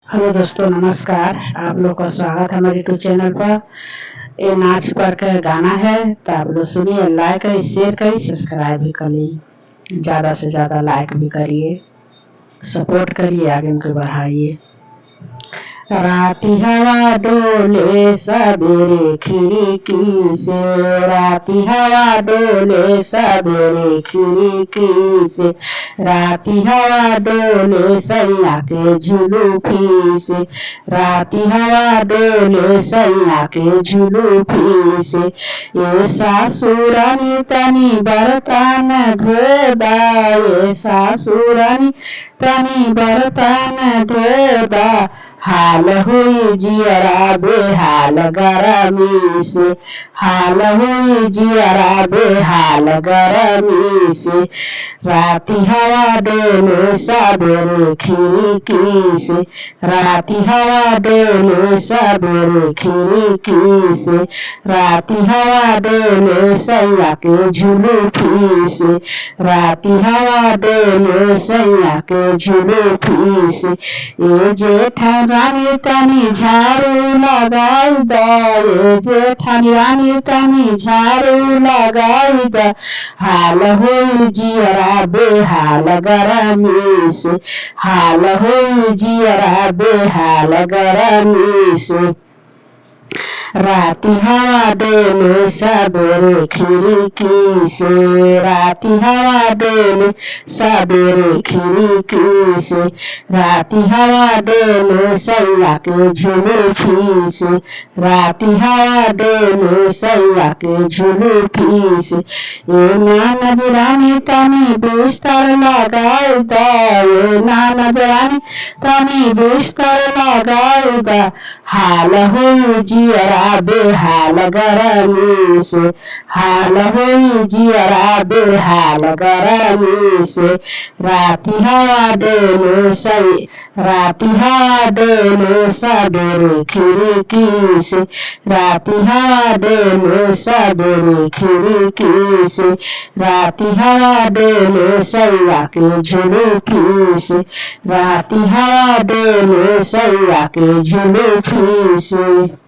Hello दोस्तों, नमस्कार। आप लोग का स्वागत है हमारे यूट्यूब चैनल पर। ये नाच पर का गाना है, तो आप लोग सुनिए, लाइक करिए, शेयर करिए, सब्सक्राइब भी करिए, ज़्यादा से ज़्यादा लाइक भी करिए, सपोर्ट करिए, आगे उनको बढ़ाइए। राती हवा डोले सबेरे खिड़की से, राती हवा डोले सबेरे खिड़की से, राती हवा डोले सैया के झुलूफी से, राती हवा डोले सैया के झुलूफी से। ये सासुरानी तनी बर्तन धोदा, ये सासुरानी तनी बर्तन धोदा, हाल हुई जियरा बेहाल गरमी से, हाल हुई जियरा बेहाल गरमी से। राती हवा डोले सबेरे खिड़की से, राती हवा डोले सबेरे खिड़की से, राती हवा डोले सैया के झुलूफी से, राती हवा डोले सैया के झुलूफी से। ये जेठानी तनी झाड़ू लगाई दा, ये जेठानी तनी झाड़ू लगाई दा, हाल हुई जियरा बेहाल गरमी से, हाल हुई जियरा बेहाल गरमी से। राती हवा डोले सबेरे खिड़की से, राती हवा डोले सबेरे खिड़की से, राती हवा डोले सैया के झुलूफी से, राती हवा डोले सैया के झुलूफी से। ये ननद रानी तनी बिस्तर लगाई दा, ये ननद रानी तनी बिस्तर लगाई दा, हाल हुई जियरा बेहाल गरमी से, हाल हुई जियरा बेहाल गरमी से। राती हवा डोले सही, राती हवा डोले सबेरे खिड़की से, राती हवा डोले सबेरे खिड़की से, राती हवा डोले सैया के झुलूफी से, राती हवा डोले सैया के झुलूफी से।